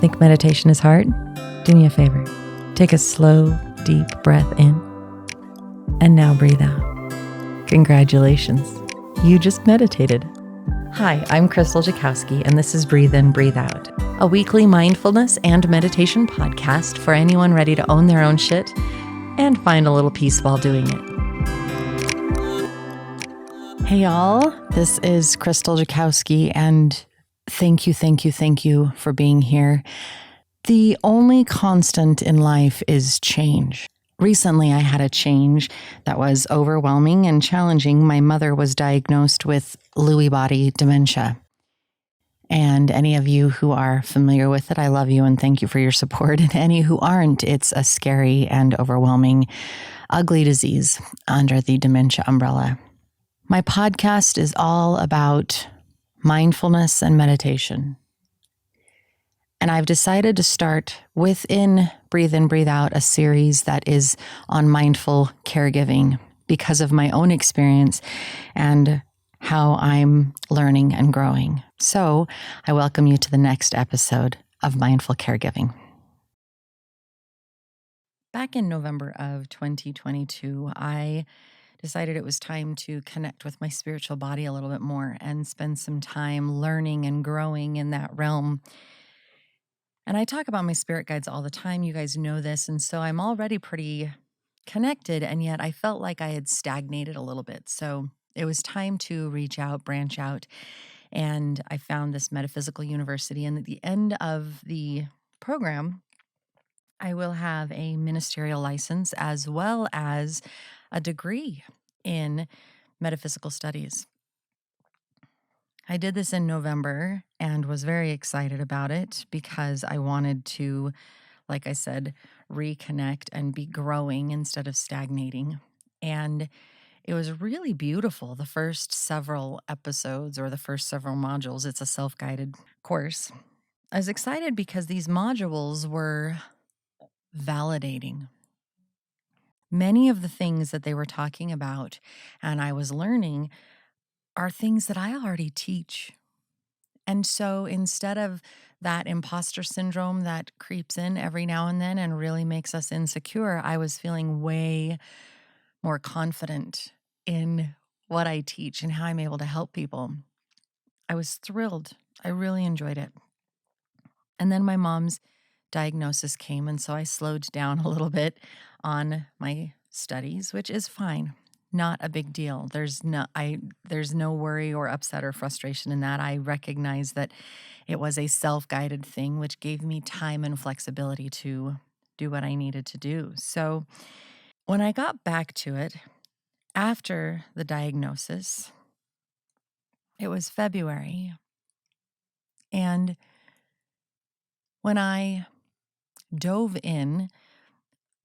Think meditation is hard? Do me a favor. Take a slow, deep breath in, and now breathe out. Congratulations. You just meditated. Hi, I'm Crystal Jakowski, and this is Breathe In, Breathe Out, a weekly mindfulness and meditation podcast for anyone ready to own their own shit and find a little peace while doing it. Hey y'all, this is Crystal Jakowski, and thank you for being here. The only constant in life is change. Recently, I had a change that was overwhelming and challenging. My mother was diagnosed with Lewy Body dementia. And any of you who are familiar with it, I love you and thank you for your support. And any who aren't, it's a scary and overwhelming, ugly disease under the dementia umbrella. My podcast is all about mindfulness and meditation. And I've decided to start within Breathe In, Breathe Out, a series that is on mindful caregiving because of my own experience and how I'm learning and growing. So I welcome you to the next episode of Mindful Caregiving. Back in November of 2022, I decided it was time to connect with my spiritual body a little bit more and spend some time learning and growing in that realm. And I talk about my spirit guides all the time. You guys know this. And so I'm already pretty connected, and yet I felt like I had stagnated a little bit. So it was time to reach out, branch out. And I found this metaphysical university. And at the end of the program, I will have a ministerial license as well as a degree in metaphysical studies. I did this in November and was very excited about it because I wanted to, like I said, reconnect and be growing instead of stagnating. And it was really beautiful. The first several episodes or the first several modules, it's a self-guided course. I was excited because these modules were validating. Many of the things that they were talking about and I was learning are things that I already teach. And so instead of that imposter syndrome that creeps in every now and then and really makes us insecure, I was feeling way more confident in what I teach and how I'm able to help people. I was thrilled. I really enjoyed it. And then my mom's diagnosis came, and so I slowed down a little bit on my studies, which is fine. Not a big deal. There's no worry or upset or frustration in that. I recognize that it was a self-guided thing, which gave me time and flexibility to do what I needed to do. So when I got back to it, after the diagnosis, it was February. And when I dove in,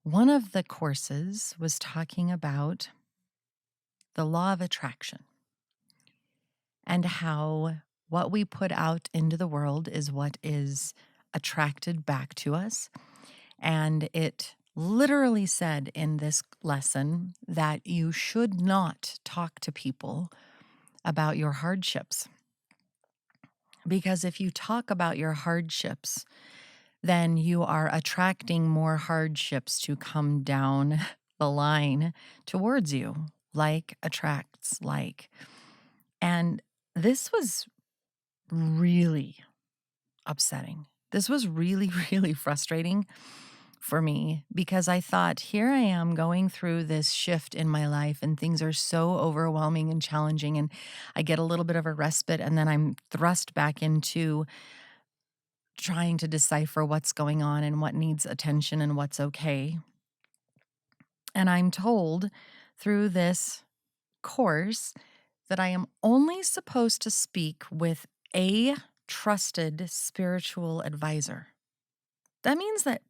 one of the courses was talking about the law of attraction and how what we put out into the world is what is attracted back to us. And it literally said in this lesson that you should not talk to people about your hardships. Because if you talk about your hardships, then you are attracting more hardships to come down the line towards you. Like attracts like. And this was really upsetting. This was really, really frustrating for me because I thought, here I am going through this shift in my life and things are so overwhelming and challenging, and I get a little bit of a respite and then I'm thrust back into trying to decipher what's going on and what needs attention and what's okay. And I'm told through this course that I am only supposed to speak with a trusted spiritual advisor. That means that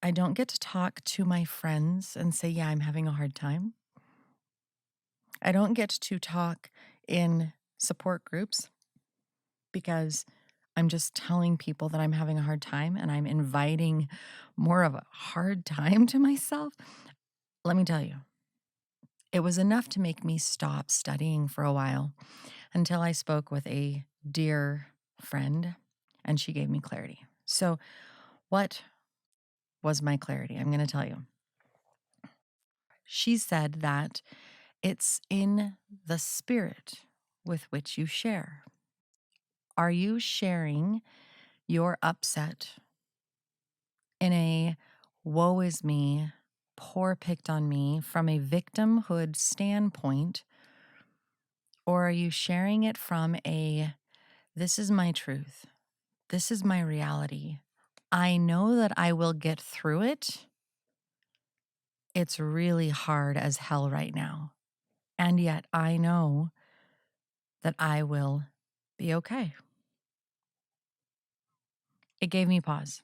I don't get to talk to my friends and say, yeah, I'm having a hard time. I don't get to talk in support groups because I'm just telling people that I'm having a hard time and I'm inviting more of a hard time to myself. Let me tell you, it was enough to make me stop studying for a while until I spoke with a dear friend and she gave me clarity. So What was my clarity? I'm going to tell you. She said that it's in the spirit with which you share. Are you sharing your upset in a woe is me, poor picked on me from a victimhood standpoint? Or are you sharing it from a this is my truth, this is my reality, I know that I will get through it. It's really hard as hell right now. And yet I know that I will be okay. It gave me pause.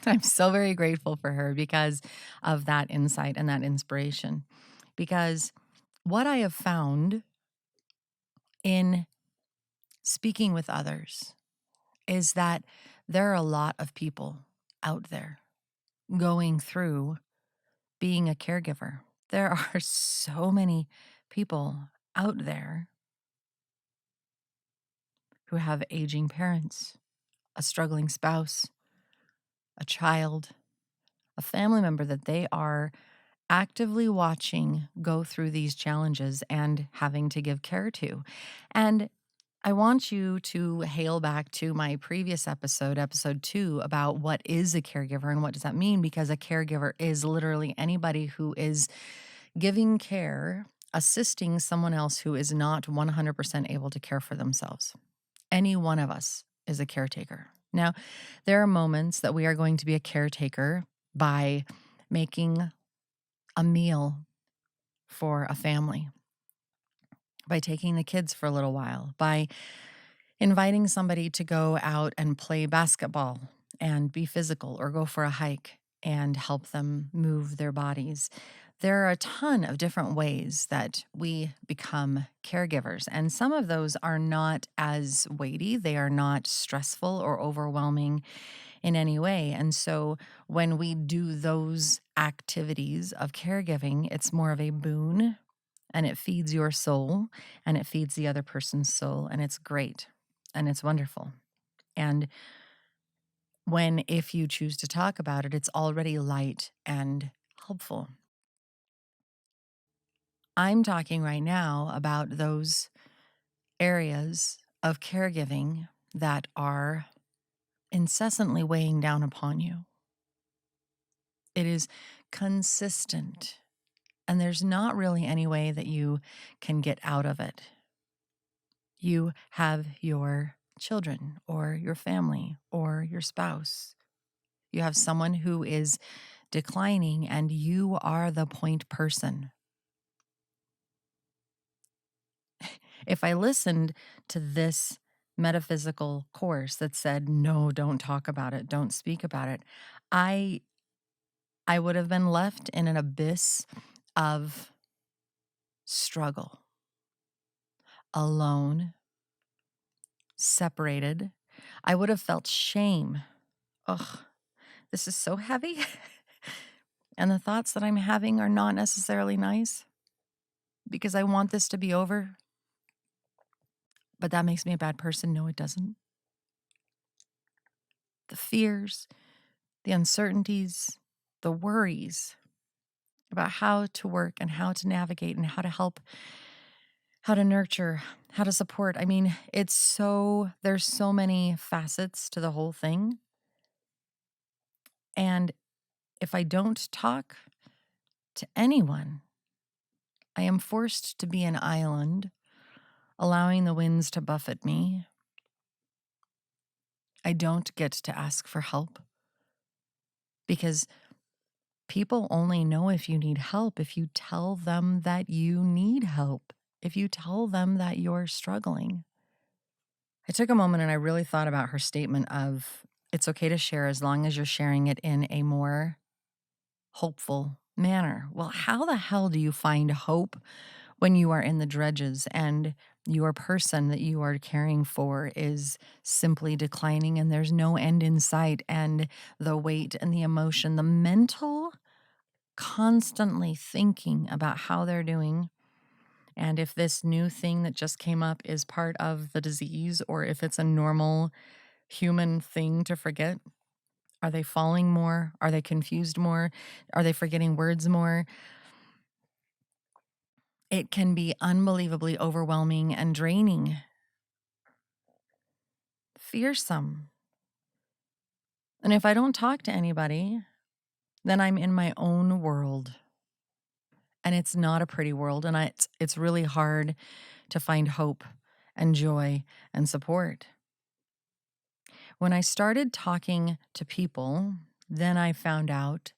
I'm so very grateful for her because of that insight and that inspiration. Because what I have found in speaking with others is that there are a lot of people out there going through being a caregiver. There are so many people out there who have aging parents, a struggling spouse, a child, a family member that they are actively watching go through these challenges and having to give care to. And I want you to hail back to my previous episode, episode 2, about what is a caregiver and what does that mean, because a caregiver is literally anybody who is giving care, assisting someone else who is not 100% able to care for themselves. Any one of us is a caretaker. Now, there are moments that we are going to be a caretaker by making a meal for a family, by taking the kids for a little while, by inviting somebody to go out and play basketball and be physical or go for a hike and help them move their bodies. There are a ton of different ways that we become caregivers, and some of those are not as weighty. They are not stressful or overwhelming in any way. And so when we do those activities of caregiving, it's more of a boon and it feeds your soul and it feeds the other person's soul. And it's great and it's wonderful. And if you choose to talk about it, it's already light and helpful. I'm talking right now about those areas of caregiving that are incessantly weighing down upon you. It is consistent, and there's not really any way that you can get out of it. You have your children or your family or your spouse. You have someone who is declining, and you are the point person. If I listened to this metaphysical course that said, no, don't talk about it, don't speak about it, I would have been left in an abyss of struggle, alone, separated. I would have felt shame. Ugh, this is so heavy. And the thoughts that I'm having are not necessarily nice because I want this to be over. But that makes me a bad person. No, it doesn't. The fears, the uncertainties, the worries about how to work and how to navigate and how to help, how to nurture, how to support. I mean, there's so many facets to the whole thing. And if I don't talk to anyone, I am forced to be an island, allowing the winds to buffet me. I don't get to ask for help because people only know if you need help if you tell them that you need help, if you tell them that you're struggling. I took a moment and I really thought about her statement of it's okay to share as long as you're sharing it in a more hopeful manner. Well, how the hell do you find hope when you are in the dredges and your person that you are caring for is simply declining and there's no end in sight, and the weight and the emotion, the mental constantly thinking about how they're doing and if this new thing that just came up is part of the disease or if it's a normal human thing to forget? Are they falling more? Are they confused more? Are they forgetting words more? It can be unbelievably overwhelming and draining, fearsome. And if I don't talk to anybody, then I'm in my own world. And it's not a pretty world. And it's really hard to find hope and joy and support. When I started talking to people, then I found out,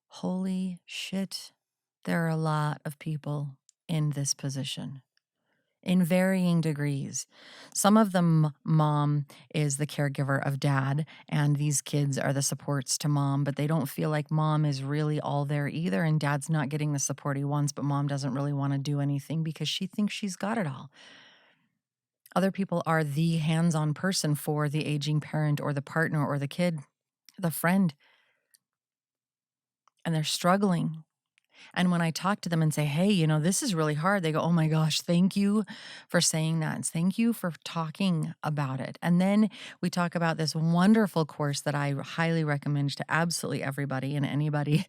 holy shit, there are a lot of people in this position in varying degrees. Some of them, mom is the caregiver of dad, and these kids are the supports to mom, but they don't feel like mom is really all there either. And dad's not getting the support he wants, but mom doesn't really want to do anything because she thinks she's got it all. Other people are the hands on person for the aging parent or the partner or the kid, the friend, and they're struggling. And when I talk to them and say, hey, this is really hard, they go, oh my gosh, thank you for saying that. Thank you for talking about it. And then we talk about this wonderful course that I highly recommend to absolutely everybody and anybody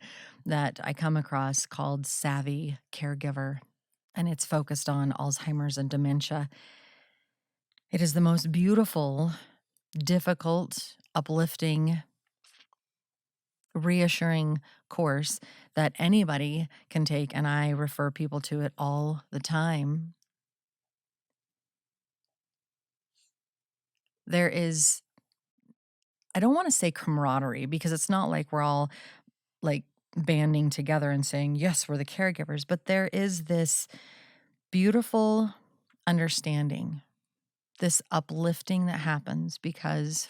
that I come across called Savvy Caregiver. And it's focused on Alzheimer's and dementia. It is the most beautiful, difficult, uplifting, reassuring course that anybody can take, and I refer people to it all the time. There is, I don't want to say camaraderie because it's not like we're all like banding together and saying, yes, we're the caregivers, but there is this beautiful understanding, this uplifting that happens because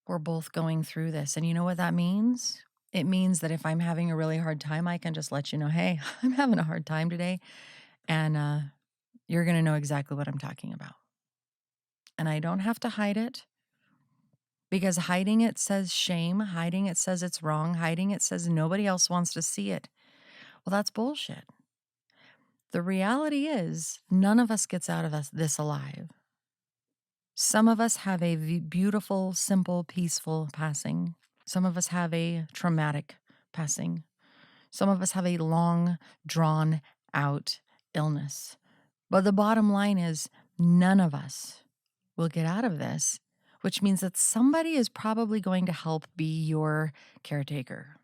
we're both going through this. And you know what that means? It means that if I'm having a really hard time, I can just let you know, hey, I'm having a hard time today. And you're going to know exactly what I'm talking about. And I don't have to hide it because hiding it says shame, hiding it says it's wrong, hiding it says nobody else wants to see it. Well, that's bullshit. The reality is none of us gets out of this alive. Some of us have a beautiful, simple, peaceful passing. Some of us have a traumatic passing. Some of us have a long, drawn out illness. But the bottom line is none of us will get out of this, which means that somebody is probably going to help be your caretaker.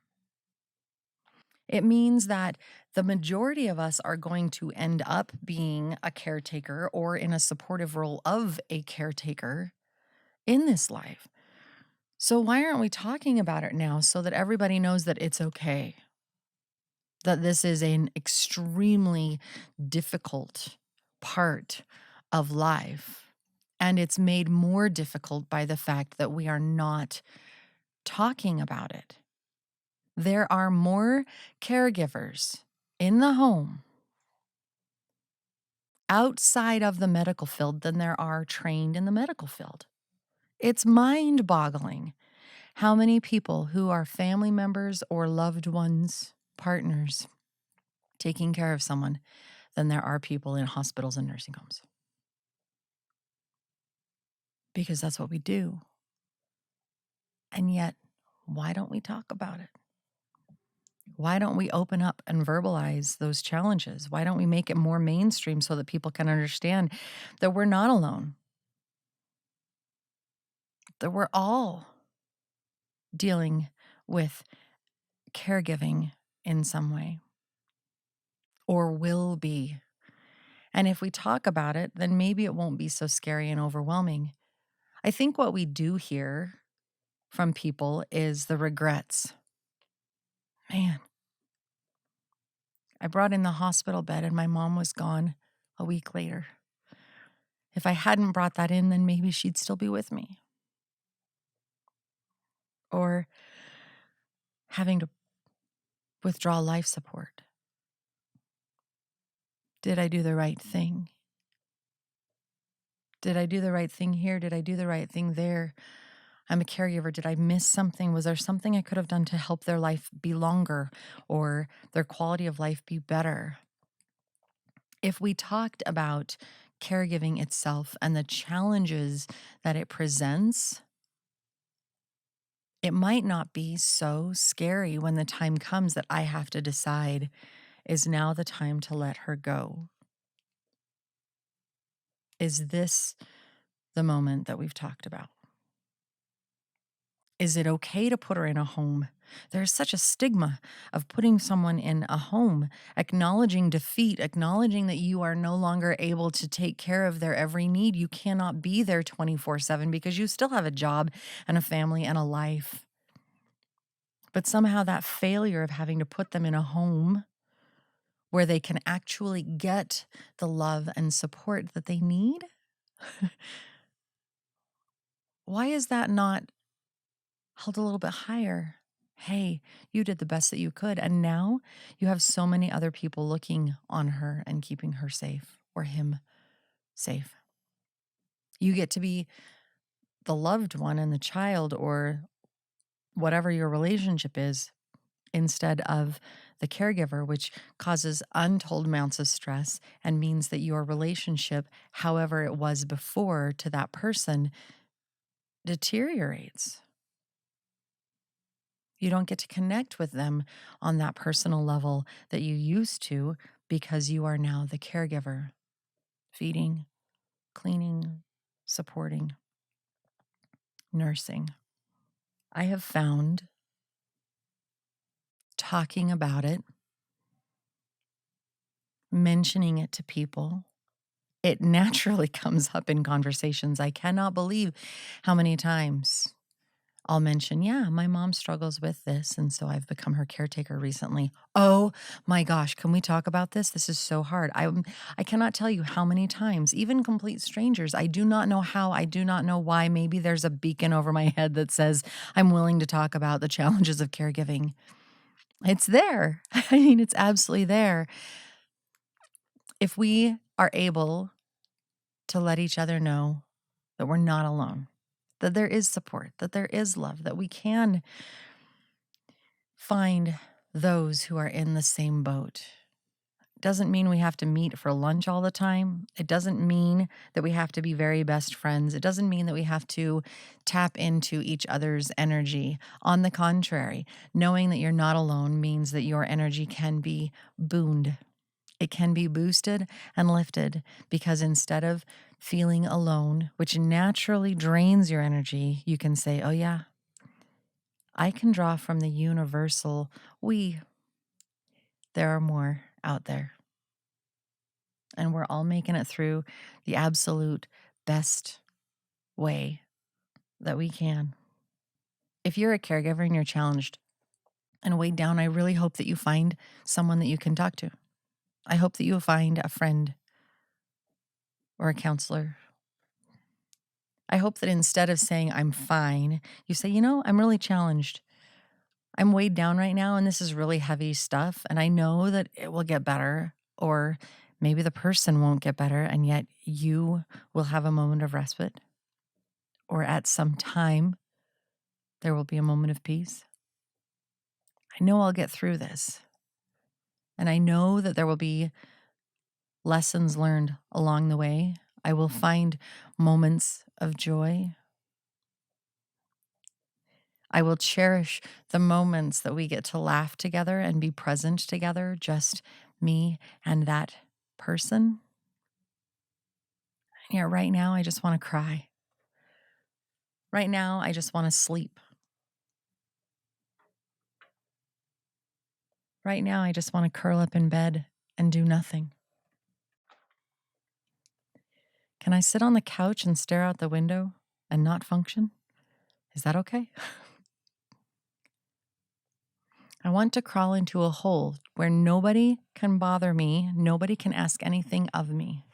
It means that the majority of us are going to end up being a caretaker or in a supportive role of a caretaker in this life. So why aren't we talking about it now so that everybody knows that it's okay? That this is an extremely difficult part of life. And it's made more difficult by the fact that we are not talking about it. There are more caregivers in the home outside of the medical field than there are trained in the medical field. It's mind-boggling how many people who are family members or loved ones, partners, taking care of someone than there are people in hospitals and nursing homes. Because that's what we do. And yet, why don't we talk about it? Why don't we open up and verbalize those challenges? Why don't we make it more mainstream so that people can understand that we're not alone? That we're all dealing with caregiving in some way or will be. And if we talk about it, then maybe it won't be so scary and overwhelming. I think what we do hear from people is the regrets. Man, I brought in the hospital bed and my mom was gone a week later. If I hadn't brought that in, then maybe she'd still be with me. Or having to withdraw life support. Did I do the right thing? Did I do the right thing here? Did I do the right thing there? I'm a caregiver. Did I miss something? Was there something I could have done to help their life be longer or their quality of life be better? If we talked about caregiving itself and the challenges that it presents, It might not be so scary when the time comes that I have to decide, is now the time to let her go? Is this the moment that we've talked about? Is it okay to put her in a home? There's such a stigma of putting someone in a home, acknowledging defeat, acknowledging that you are no longer able to take care of their every need. You cannot be there 24/7 because you still have a job and a family and a life. But somehow that failure of having to put them in a home where they can actually get the love and support that they need, why is that not held a little bit higher? Hey, you did the best that you could. And now you have so many other people looking on her and keeping her safe or him safe. You get to be the loved one and the child or whatever your relationship is instead of the caregiver, which causes untold amounts of stress and means that your relationship, however it was before to that person, deteriorates. You don't get to connect with them on that personal level that you used to because you are now the caregiver, feeding, cleaning, supporting, nursing. I have found talking about it, mentioning it to people, it naturally comes up in conversations. I cannot believe how many times I'll mention, yeah, my mom struggles with this, and so I've become her caretaker recently. Oh my gosh, can we talk about this? This is so hard. I cannot tell you how many times, even complete strangers, I do not know how, I do not know why. Maybe there's a beacon over my head that says I'm willing to talk about the challenges of caregiving. It's there. I mean, it's absolutely there. If we are able to let each other know that we're not alone, that there is support, that there is love, that we can find those who are in the same boat. Doesn't mean we have to meet for lunch all the time. It doesn't mean that we have to be very best friends. It doesn't mean that we have to tap into each other's energy. On the contrary, knowing that you're not alone means that your energy can be booned. It can be boosted and lifted because instead of feeling alone, which naturally drains your energy, you can say, oh yeah, I can draw from the universal we. There are more out there. And we're all making it through the absolute best way that we can. If you're a caregiver and you're challenged and weighed down, I really hope that you find someone that you can talk to. I hope that you'll find a friend or a counselor. I hope that instead of saying, I'm fine, you say, I'm really challenged. I'm weighed down right now, and this is really heavy stuff, and I know that it will get better, or maybe the person won't get better, and yet you will have a moment of respite, or at some time, there will be a moment of peace. I know I'll get through this, and I know that there will be lessons learned along the way. I will find moments of joy. I will cherish the moments that we get to laugh together and be present together, just me and that person. Yeah, right now, I just want to cry. Right now, I just want to sleep. Right now, I just want to curl up in bed and do nothing. Can I sit on the couch and stare out the window and not function? Is that okay? I want to crawl into a hole where nobody can bother me, nobody can ask anything of me.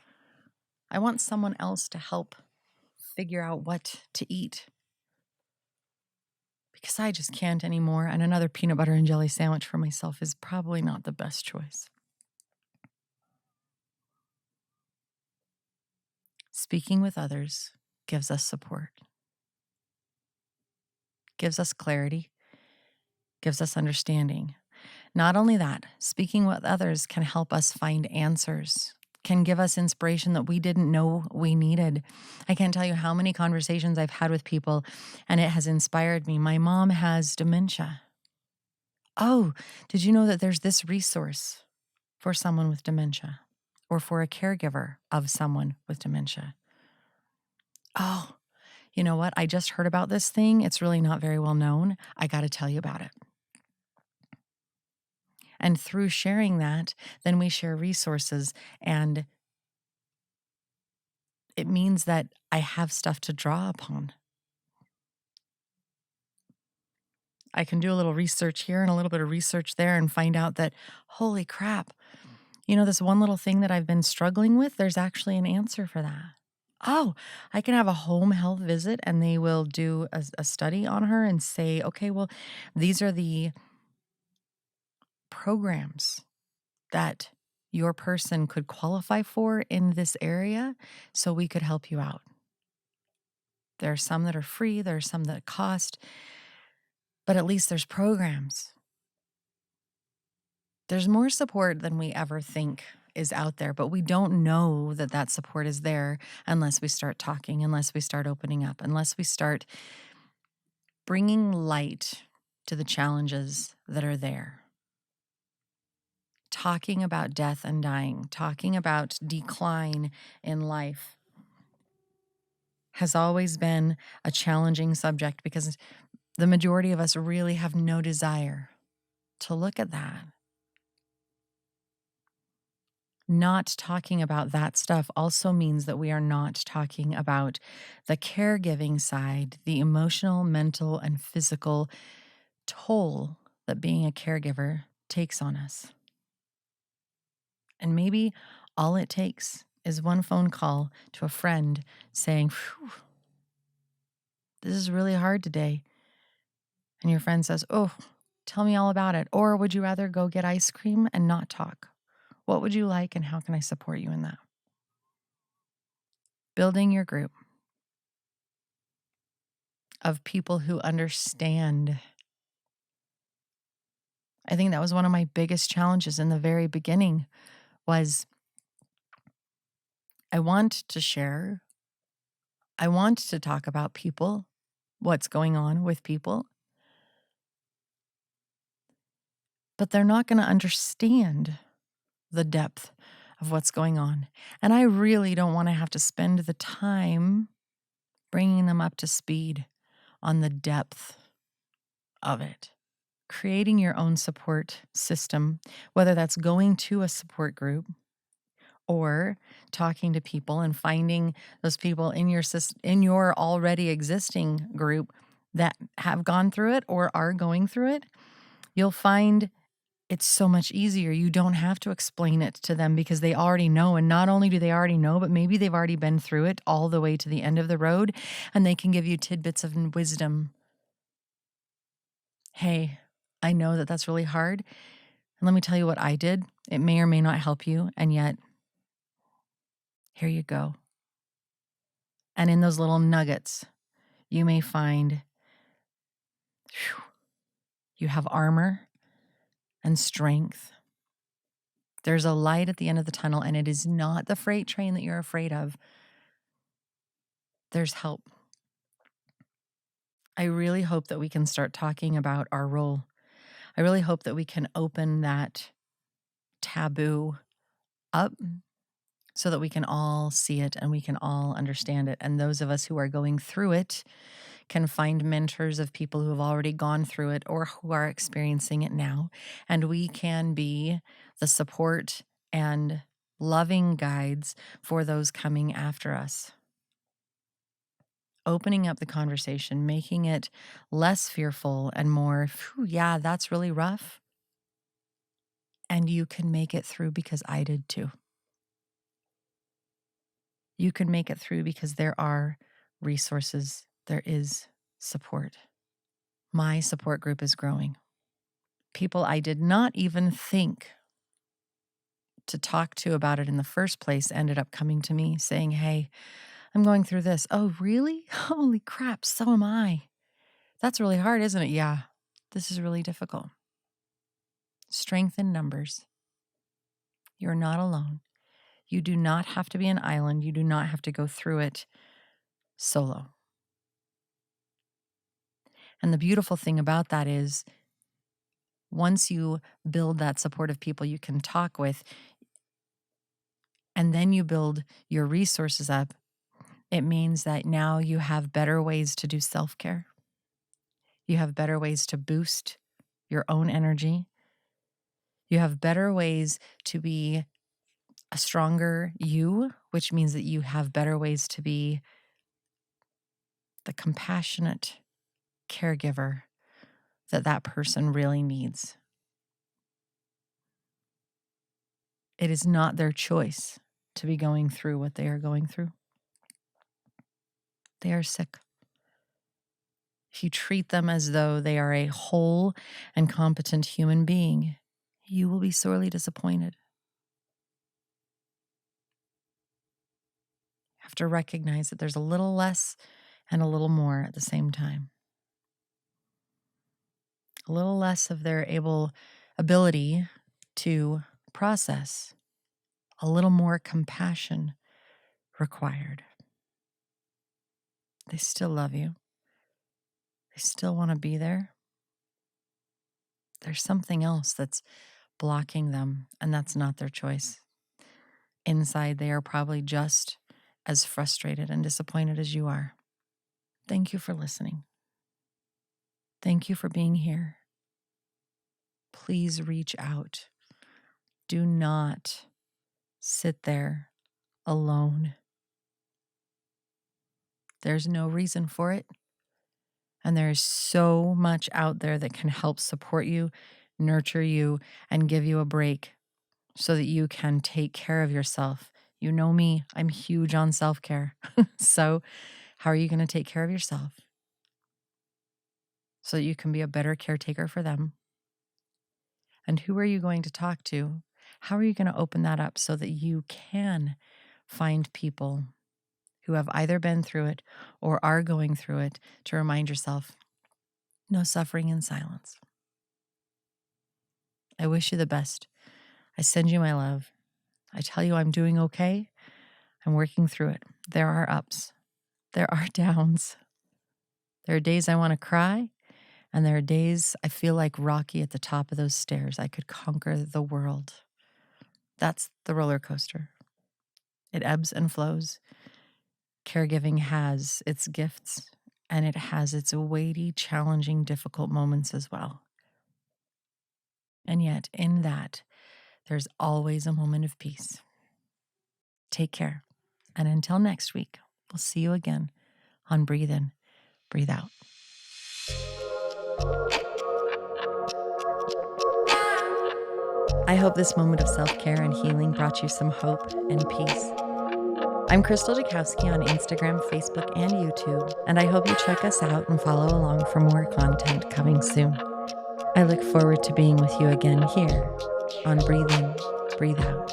I want someone else to help figure out what to eat because I just can't anymore, and another peanut butter and jelly sandwich for myself is probably not the best choice. Speaking with others gives us support, gives us clarity, gives us understanding. Not only that, speaking with others can help us find answers. can give us inspiration that we didn't know we needed. I can't tell you how many conversations I've had with people, and it has inspired me. My mom has dementia. Oh, did you know that there's this resource for someone with dementia or for a caregiver of someone with dementia? Oh, you know what? I just heard about this thing. It's really not very well known. I got to tell you about it. And through sharing that, then we share resources, and it means that I have stuff to draw upon. I can do a little research here and a little bit of research there and find out that, holy crap, this one little thing that I've been struggling with, there's actually an answer for that. Oh, I can have a home health visit and they will do a study on her and say, okay, well, these are the programs that your person could qualify for in this area, so we could help you out. There are some that are free, there are some that cost, but at least there's programs. There's more support than we ever think is out there, but we don't know that that support is there unless we start talking, unless we start opening up, unless we start bringing light to the challenges that are there. Talking about death and dying, talking about decline in life has always been a challenging subject because the majority of us really have no desire to look at that. Not talking about that stuff also means that we are not talking about the caregiving side, the emotional, mental, and physical toll that being a caregiver takes on us. And maybe all it takes is one phone call to a friend saying, "Phew, this is really hard today." And your friend says, "Oh, tell me all about it." Or would you rather go get ice cream and not talk? What would you like, and how can I support you in that? Building your group of people who understand. I think that was one of my biggest challenges in the very beginning was I want to share. I want to talk about people, what's going on with people, but they're not going to understand the depth of what's going on. And I really don't want to have to spend the time bringing them up to speed on the depth of it. Creating your own support system, whether that's going to a support group or talking to people and finding those people in your already existing group that have gone through it or are going through it, you'll find it's so much easier. You don't have to explain it to them because they already know. And not only do they already know, but maybe they've already been through it all the way to the end of the road, and they can give you tidbits of wisdom. Hey, I know that that's really hard. And let me tell you what I did. It may or may not help you. And yet, here you go. And in those little nuggets, you may find you have armor and strength. There's a light at the end of the tunnel, and it is not the freight train that you're afraid of. There's help. I really hope that we can start talking about our role. I really hope that we can open that taboo up so that we can all see it and we can all understand it. And those of us who are going through it can find mentors of people who have already gone through it or who are experiencing it now. And we can be the support and loving guides for those coming after us. Opening up the conversation, making it less fearful and more, yeah, that's really rough. And you can make it through because I did too. You can make it through because there are resources, there is support. My support group is growing. People I did not even think to talk to about it in the first place ended up coming to me saying, "Hey, I'm going through this." "Oh, really? Holy crap, so am I. That's really hard, isn't it?" "Yeah, this is really difficult." Strength in numbers. You're not alone. You do not have to be an island. You do not have to go through it solo. And the beautiful thing about that is once you build that supportive people you can talk with, and then you build your resources up, it means that now you have better ways to do self-care. You have better ways to boost your own energy. You have better ways to be a stronger you, which means that you have better ways to be the compassionate caregiver that person really needs. It is not their choice to be going through what they are going through. They are sick. If you treat them as though they are a whole and competent human being, you will be sorely disappointed. You have to recognize that there's a little less and a little more at the same time. A little less of their ability to process, a little more compassion required. They still love you. They still want to be there. There's something else that's blocking them, and that's not their choice. Inside, they are probably just as frustrated and disappointed as you are. Thank you for listening. Thank you for being here. Please reach out. Do not sit there alone. There's no reason for it. And there is so much out there that can help support you, nurture you, and give you a break so that you can take care of yourself. You know me, I'm huge on self-care. So how are you going to take care of yourself so that you can be a better caretaker for them? And who are you going to talk to? How are you going to open that up so that you can find people who have either been through it or are going through it to remind yourself, no suffering in silence. I wish you the best. I send you my love. I tell you I'm doing okay. I'm working through it. There are ups. There are downs. There are days I want to cry, and there are days I feel like Rocky at the top of those stairs. I could conquer the world. That's the roller coaster. It ebbs and flows. Caregiving has its gifts, and it has its weighty, challenging, difficult moments as well. And yet, in that, there's always a moment of peace. Take care. And until next week, we'll see you again on Breathe In, Breathe Out. I hope this moment of self-care and healing brought you some hope and peace. I'm Crystal Jakowski on Instagram, Facebook, and YouTube, and I hope you check us out and follow along for more content coming soon. I look forward to being with you again here on Breathe In, Breathe Out.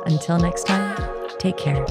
Until next time, take care.